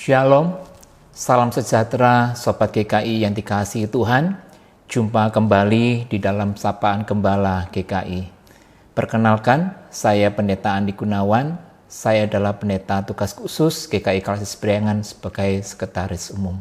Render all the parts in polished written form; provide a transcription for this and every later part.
Shalom, salam sejahtera Sobat GKI yang dikasihi Tuhan. Jumpa kembali di dalam Sapaan Gembala GKI. Perkenalkan, saya Pendeta Andi Gunawan. Saya adalah pendeta tugas khusus GKI Kalasis Priangan sebagai Sekretaris Umum.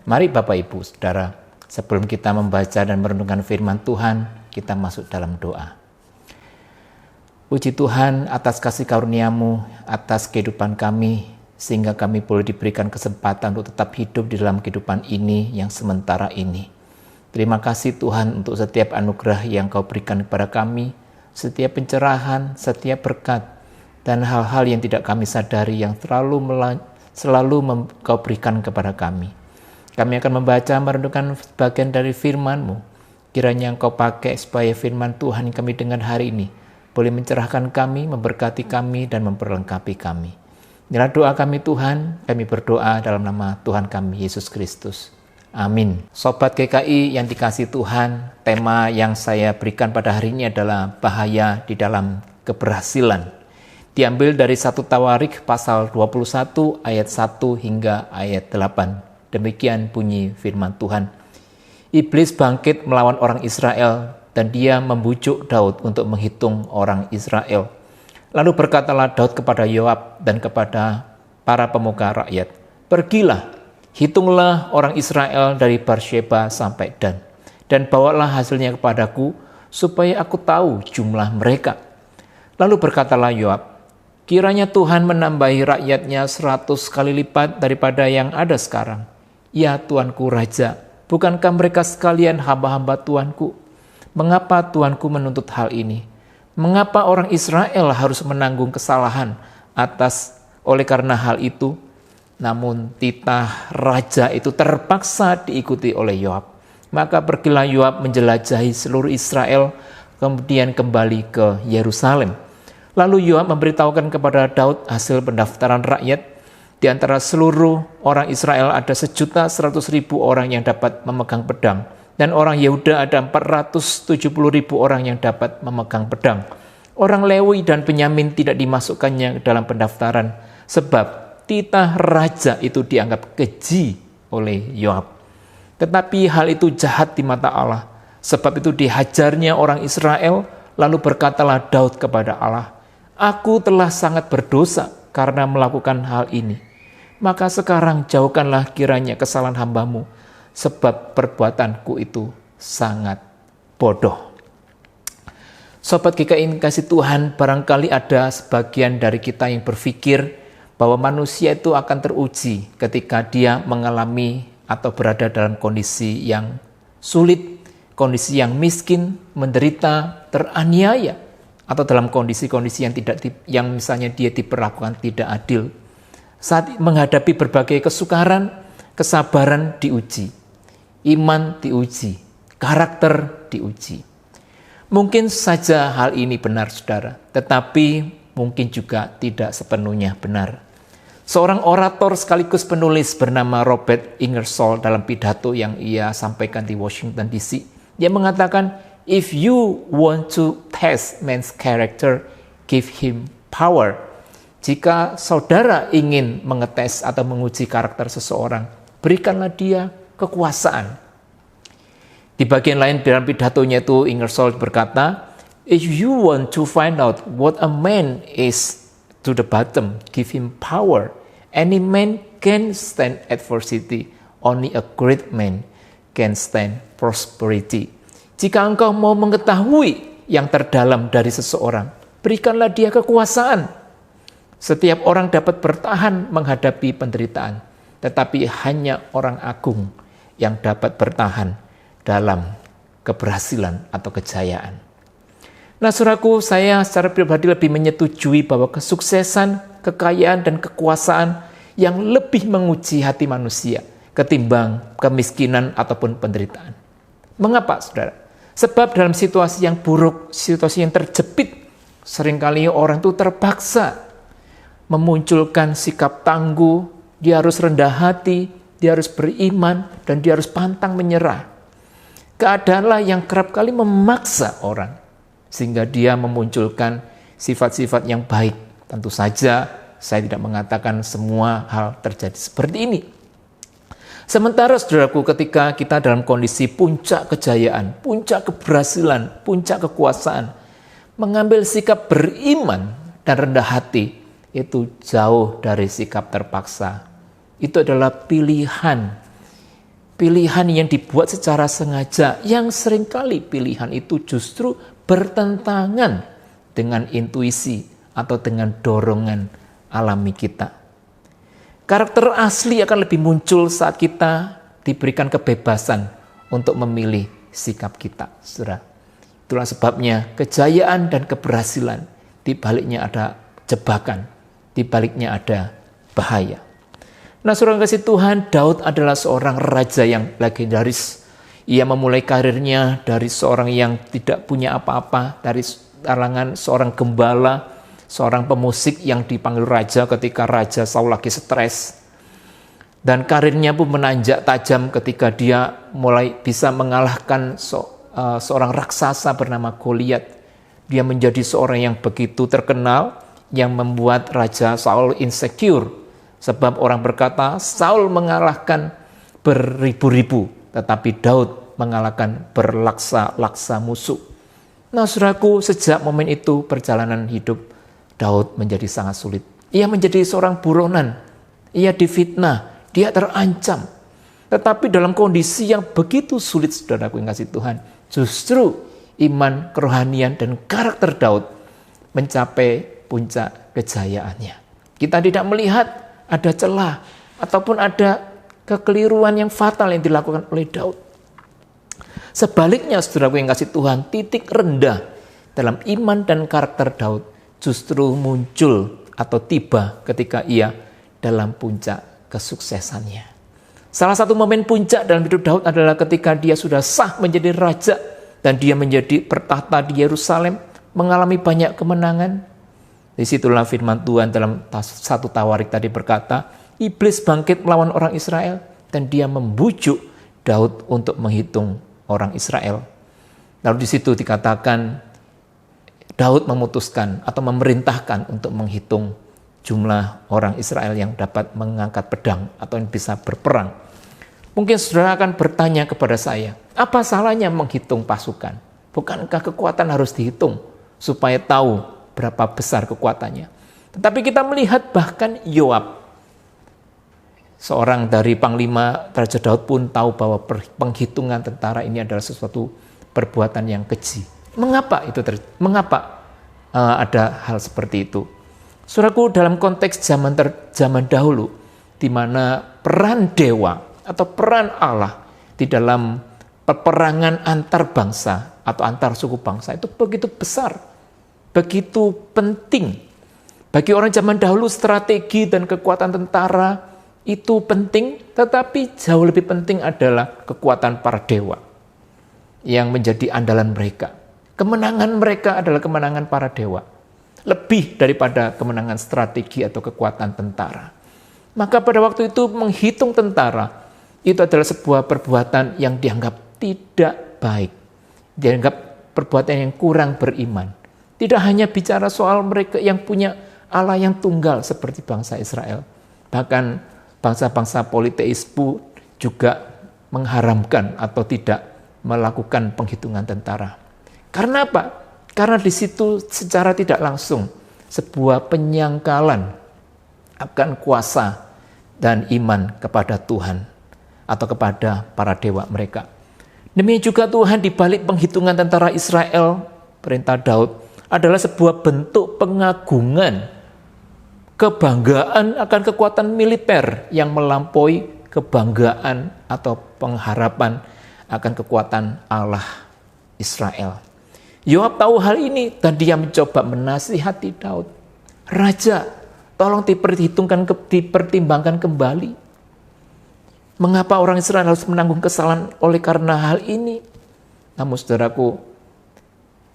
Mari Bapak Ibu Saudara, sebelum kita membaca dan merenungkan firman Tuhan, kita masuk dalam doa. Puji Tuhan atas kasih karunia-Mu, atas kehidupan kami, sehingga kami boleh diberikan kesempatan untuk tetap hidup di dalam kehidupan ini yang sementara ini. Terima kasih Tuhan untuk setiap anugerah yang Kau berikan kepada kami, setiap pencerahan, setiap berkat, dan hal-hal yang tidak kami sadari yang selalu Kau berikan kepada kami. Kami akan membaca merenungkan bagian dari firman-Mu. Kiranya Engkau pakai supaya firman Tuhan yang kami dengar hari ini boleh mencerahkan kami, memberkati kami, dan memperlengkapi kami. Inilah doa kami Tuhan, kami berdoa dalam nama Tuhan kami, Yesus Kristus. Amin. Sobat GKI yang dikasihi Tuhan, tema yang saya berikan pada hari ini adalah bahaya di dalam keberhasilan. Diambil dari 1 Tawarik pasal 21 ayat 1 hingga ayat 8. Demikian bunyi firman Tuhan. Iblis bangkit melawan orang Israel dan dia membujuk Daud untuk menghitung orang Israel. Lalu berkatalah Daud kepada Yoab dan kepada para pemuka rakyat, "Pergilah, hitunglah orang Israel dari Beersheba sampai Dan, dan bawalah hasilnya kepadaku, supaya aku tahu jumlah mereka." Lalu berkatalah Yoab, "Kiranya Tuhan menambahi rakyatnya 100 kali lipat daripada yang ada sekarang. Ya Tuanku Raja, bukankah mereka sekalian hamba-hamba Tuanku? Mengapa Tuanku menuntut hal ini? Mengapa orang Israel harus menanggung kesalahan oleh karena hal itu?" Namun titah raja itu terpaksa diikuti oleh Yoab. Maka pergilah Yoab menjelajahi seluruh Israel, kemudian kembali ke Yerusalem. Lalu Yoab memberitahukan kepada Daud hasil pendaftaran rakyat. Di antara seluruh orang Israel ada 1.100.000 orang yang dapat memegang pedang. Dan orang Yehuda ada 470.000 orang yang dapat memegang pedang. Orang Lewi dan Benyamin tidak dimasukkannya dalam pendaftaran, sebab titah raja itu dianggap keji oleh Yoab. Tetapi hal itu jahat di mata Allah, sebab itu dihajarnya orang Israel. Lalu berkatalah Daud kepada Allah, "Aku telah sangat berdosa karena melakukan hal ini. Maka sekarang jauhkanlah kiranya kesalahan hamba-Mu, sebab perbuatanku itu sangat bodoh." Sobat GKI kasih Tuhan, barangkali ada sebagian dari kita yang berpikir bahwa manusia itu akan teruji ketika dia mengalami atau berada dalam kondisi yang sulit, kondisi yang miskin, menderita, teraniaya, atau dalam kondisi-kondisi yang misalnya dia diperlakukan tidak adil. Saat menghadapi berbagai kesukaran, kesabaran diuji, iman diuji, karakter diuji. Mungkin saja hal ini benar saudara, tetapi mungkin juga tidak sepenuhnya benar. Seorang orator sekaligus penulis bernama Robert Ingersoll dalam pidato yang ia sampaikan di Washington DC, dia mengatakan, "If you want to test man's character, give him power." Jika saudara ingin mengetes atau menguji karakter seseorang, berikanlah dia kekuasaan. Di bagian lain dalam pidatonya itu Ingersoll berkata, "If you want to find out what a man is to the bottom, give him power. Any man can stand adversity, only a great man can stand prosperity." Jika engkau mau mengetahui yang terdalam dari seseorang, berikanlah dia kekuasaan. Setiap orang dapat bertahan menghadapi penderitaan, tetapi hanya orang agung yang dapat bertahan dalam keberhasilan atau kejayaan. Nah, saudaraku, saya secara pribadi lebih menyetujui bahwa kesuksesan, kekayaan, dan kekuasaan yang lebih menguji hati manusia ketimbang kemiskinan ataupun penderitaan. Mengapa, saudara? Sebab dalam situasi yang buruk, situasi yang terjepit, seringkali orang itu terpaksa memunculkan sikap tangguh, dia harus rendah hati, dia harus beriman, dan dia harus pantang menyerah. Keadaanlah yang kerap kali memaksa orang, sehingga dia memunculkan sifat-sifat yang baik. Tentu saja saya tidak mengatakan semua hal terjadi seperti ini. Sementara saudaraku, ketika kita dalam kondisi puncak kejayaan, puncak keberhasilan, puncak kekuasaan, mengambil sikap beriman dan rendah hati, itu jauh dari sikap terpaksa. Itu adalah pilihan. Pilihan yang dibuat secara sengaja, yang seringkali pilihan itu justru bertentangan dengan intuisi atau dengan dorongan alami kita. Karakter asli akan lebih muncul saat kita diberikan kebebasan untuk memilih sikap kita, saudara. Itulah sebabnya kejayaan dan keberhasilan, di baliknya ada jebakan, di baliknya ada bahaya. Nah, saudara kasih Tuhan, Daud adalah seorang raja yang legendaris. Ia memulai karirnya dari seorang yang tidak punya apa-apa, dari kalangan seorang gembala, seorang pemusik yang dipanggil raja ketika Raja Saul lagi stres. Dan karirnya pun menanjak tajam ketika dia mulai bisa mengalahkan seorang raksasa bernama Goliat. Dia menjadi seorang yang begitu terkenal, yang membuat Raja Saul insecure. Sebab orang berkata, Saul mengalahkan beribu-ribu, tetapi Daud mengalahkan berlaksa-laksa musuh. Nah, saudaraku, sejak momen itu perjalanan hidup Daud menjadi sangat sulit. Ia menjadi seorang buronan, ia difitnah, dia terancam. Tetapi dalam kondisi yang begitu sulit, saudaraku yang kasih Tuhan, justru iman, kerohanian, dan karakter Daud mencapai puncak kejayaannya. Kita tidak melihat ada celah ataupun ada kekeliruan yang fatal yang dilakukan oleh Daud. Sebaliknya, saudaraku yang kasih Tuhan, titik rendah dalam iman dan karakter Daud justru muncul atau tiba ketika ia dalam puncak kesuksesannya. Salah satu momen puncak dalam hidup Daud adalah ketika dia sudah sah menjadi raja dan dia menjadi bertahta di Yerusalem, mengalami banyak kemenangan. Disitulah firman Tuhan dalam 1 Tawarik tadi berkata, iblis bangkit melawan orang Israel dan dia membujuk Daud untuk menghitung orang Israel. Lalu di situ dikatakan Daud memutuskan atau memerintahkan untuk menghitung jumlah orang Israel yang dapat mengangkat pedang atau yang bisa berperang. Mungkin saudara akan bertanya kepada saya, apa salahnya menghitung pasukan? Bukankah kekuatan harus dihitung supaya tahu berapa besar kekuatannya? Tetapi kita melihat bahkan Yoab, seorang dari panglima Raja Daud pun tahu bahwa penghitungan tentara ini adalah sesuatu perbuatan yang keji. Mengapa itu mengapa ada hal seperti itu? Saudaraku, dalam konteks zaman dahulu, di mana peran dewa atau peran Allah di dalam peperangan antar bangsa atau antar suku bangsa itu begitu besar, begitu penting. Bagi orang zaman dahulu, strategi dan kekuatan tentara itu penting, tetapi jauh lebih penting adalah kekuatan para dewa yang menjadi andalan mereka. Kemenangan mereka adalah kemenangan para dewa, lebih daripada kemenangan strategi atau kekuatan tentara. Maka pada waktu itu menghitung tentara itu adalah sebuah perbuatan yang dianggap tidak baik, dianggap perbuatan yang kurang beriman. Tidak hanya bicara soal mereka yang punya Allah yang tunggal seperti bangsa Israel, bahkan bangsa-bangsa politeis pun juga mengharamkan atau tidak melakukan penghitungan tentara. Karena apa? Karena di situ secara tidak langsung sebuah penyangkalan akan kuasa dan iman kepada Tuhan atau kepada para dewa mereka. Demikian juga Tuhan di balik penghitungan tentara Israel, perintah Daud adalah sebuah bentuk pengagungan, kebanggaan akan kekuatan militer yang melampaui kebanggaan atau pengharapan akan kekuatan Allah Israel. Yoab tahu hal ini dan dia mencoba menasihati Daud. Raja, tolong dipertimbangkan kembali. Mengapa orang Israel harus menanggung kesalahan oleh karena hal ini? Namun saudaraku,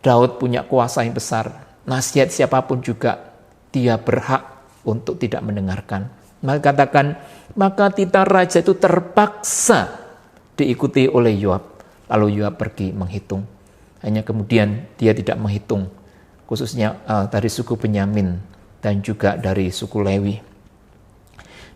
Daud punya kuasa yang besar. Nasihat siapapun juga dia berhak untuk tidak mendengarkan. Maka katakan, maka titah raja itu terpaksa diikuti oleh Yoab. Lalu Yoab pergi menghitung. Hanya kemudian dia tidak menghitung, khususnya dari suku Benyamin, dan juga dari suku Lewi.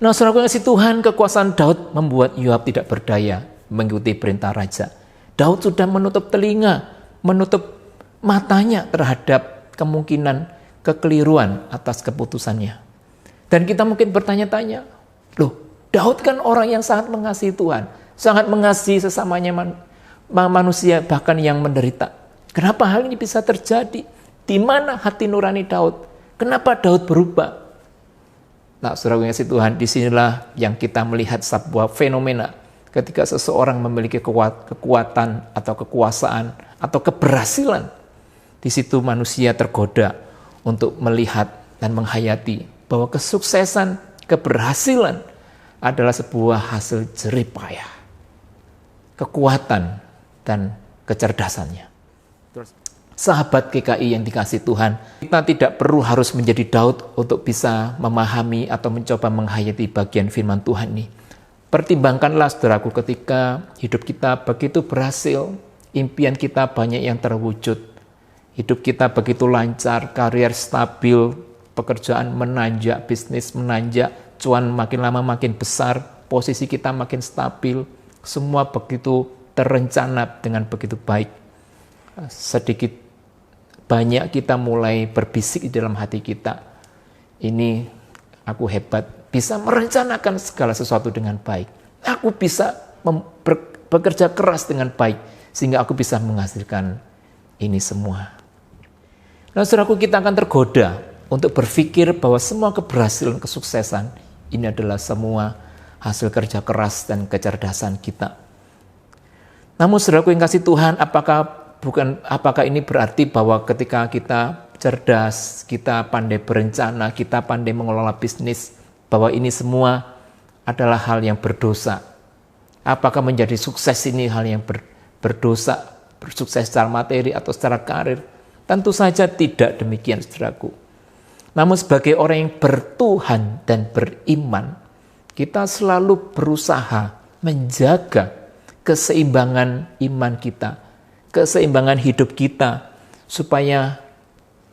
Nah, saudara kasih Tuhan, kekuasaan Daud membuat Yoab tidak berdaya mengikuti perintah raja. Daud sudah menutup telinga, menutup matanya terhadap kemungkinan kekeliruan atas keputusannya. Dan kita mungkin bertanya-tanya, loh, Daud kan orang yang sangat mengasihi Tuhan, sangat mengasihi sesamanya manusia, bahkan yang menderita. Kenapa hal ini bisa terjadi? Di mana hati nurani Daud? Kenapa Daud berubah? Nah, saudara yang kasih Tuhan, disinilah yang kita melihat sebuah fenomena ketika seseorang memiliki kekuatan atau kekuasaan atau keberhasilan. Di situ manusia tergoda untuk melihat dan menghayati bahwa kesuksesan, keberhasilan adalah sebuah hasil jerih payah, kekuatan dan kecerdasannya. Sahabat GKI yang dikasihi Tuhan, kita tidak perlu harus menjadi Daud untuk bisa memahami atau mencoba menghayati bagian firman Tuhan ini. Pertimbangkanlah saudaraku, ketika hidup kita begitu berhasil, impian kita banyak yang terwujud, hidup kita begitu lancar, karier stabil, pekerjaan menanjak, bisnis menanjak, cuan makin lama makin besar, posisi kita makin stabil, semua begitu terencana dengan begitu baik. Sedikit banyak kita mulai berbisik di dalam hati kita, ini aku hebat, bisa merencanakan segala sesuatu dengan baik. Aku bisa bekerja keras dengan baik, sehingga aku bisa menghasilkan ini semua. Nah, saudaraku, kita akan tergoda untuk berpikir bahwa semua keberhasilan, kesuksesan, ini adalah semua hasil kerja keras dan kecerdasan kita. Namun, saudaraku yang kasih Tuhan, apakah ini berarti bahwa ketika kita cerdas, kita pandai berencana, kita pandai mengelola bisnis, bahwa ini semua adalah hal yang berdosa? Apakah menjadi sukses ini hal yang berdosa, bersukses secara materi atau secara karir? Tentu saja tidak demikian, saudaraku. Namun sebagai orang yang bertuhan dan beriman, kita selalu berusaha menjaga keseimbangan iman kita, keseimbangan hidup kita, supaya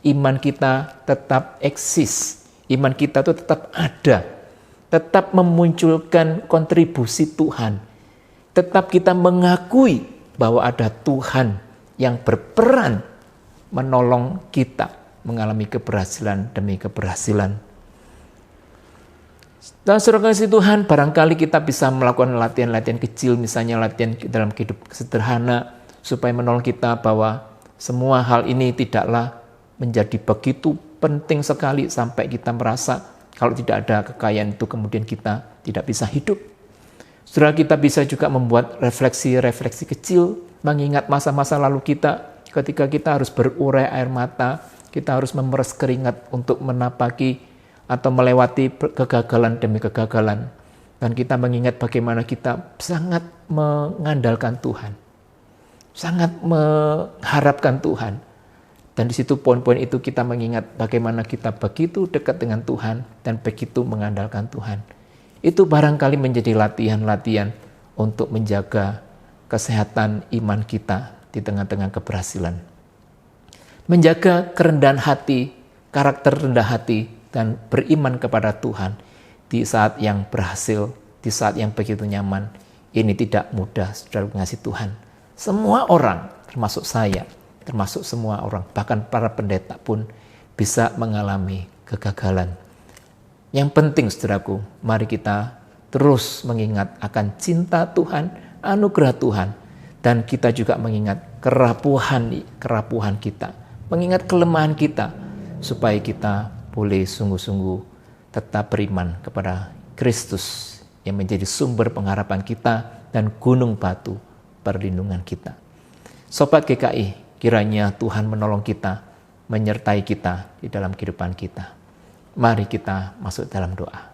iman kita tetap eksis, iman kita itu tetap ada, tetap memunculkan kontribusi Tuhan, tetap kita mengakui bahwa ada Tuhan yang berperan menolong kita mengalami keberhasilan demi keberhasilan. Dan saudara kasih Tuhan, barangkali kita bisa melakukan latihan-latihan kecil, misalnya latihan dalam hidup sederhana, supaya menolong kita bahwa semua hal ini tidaklah menjadi begitu penting sekali sampai kita merasa kalau tidak ada kekayaan itu kemudian kita tidak bisa hidup. Saudara, kita bisa juga membuat refleksi-refleksi kecil, mengingat masa-masa lalu kita ketika kita harus berurai air mata, kita harus memeras keringat untuk menapaki atau melewati kegagalan demi kegagalan. Dan kita mengingat bagaimana kita sangat mengandalkan Tuhan, sangat mengharapkan Tuhan. Dan di situ poin-poin itu kita mengingat bagaimana kita begitu dekat dengan Tuhan dan begitu mengandalkan Tuhan. Itu barangkali menjadi latihan-latihan untuk menjaga kesehatan iman kita di tengah-tengah keberhasilan. Menjaga kerendahan hati, karakter rendah hati, dan beriman kepada Tuhan di saat yang berhasil, di saat yang begitu nyaman. Ini tidak mudah, saudara mengasihi Tuhan. Semua orang, termasuk saya, termasuk semua orang, bahkan para pendeta pun bisa mengalami kegagalan. Yang penting, saudaraku, mari kita terus mengingat akan cinta Tuhan, anugerah Tuhan, dan kita juga mengingat kerapuhan kita, mengingat kelemahan kita, supaya kita boleh sungguh-sungguh tetap beriman kepada Kristus yang menjadi sumber pengharapan kita dan gunung batu perlindungan kita. Sobat GKI, kiranya Tuhan menolong kita, menyertai kita di dalam kehidupan kita. Mari kita masuk dalam doa.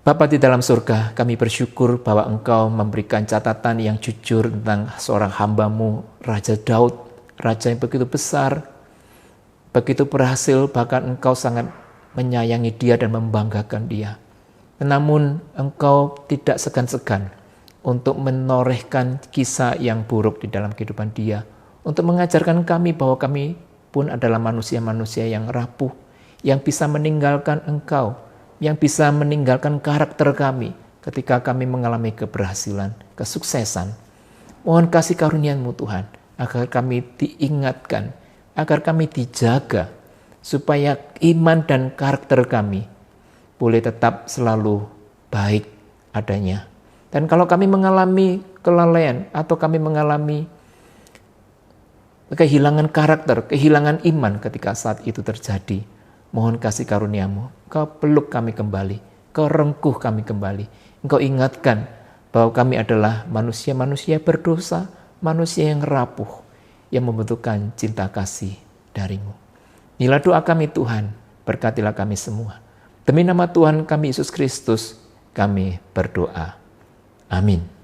Bapa di dalam surga, kami bersyukur bahwa Engkau memberikan catatan yang jujur tentang seorang hamba-Mu, Raja Daud, Raja yang begitu besar, begitu berhasil, bahkan Engkau sangat menyayangi dia dan membanggakan dia. Namun Engkau tidak segan-segan untuk menorehkan kisah yang buruk di dalam kehidupan dia, untuk mengajarkan kami bahwa kami pun adalah manusia-manusia yang rapuh, yang bisa meninggalkan Engkau, yang bisa meninggalkan karakter kami ketika kami mengalami keberhasilan, kesuksesan. Mohon kasih karunia-Mu Tuhan, agar kami diingatkan, agar kami dijaga, supaya iman dan karakter kami boleh tetap selalu baik adanya. Dan kalau kami mengalami kelalaian atau kami mengalami kehilangan karakter, kehilangan iman ketika saat itu terjadi, mohon kasih karunia-Mu, Kau peluk kami kembali, Kau rengkuh kami kembali, Engkau ingatkan bahwa kami adalah manusia-manusia berdosa, manusia yang rapuh, yang membutuhkan cinta kasih dari-Mu. Inilah doa kami Tuhan, berkatilah kami semua. Demi nama Tuhan kami Yesus Kristus, kami berdoa. Amin.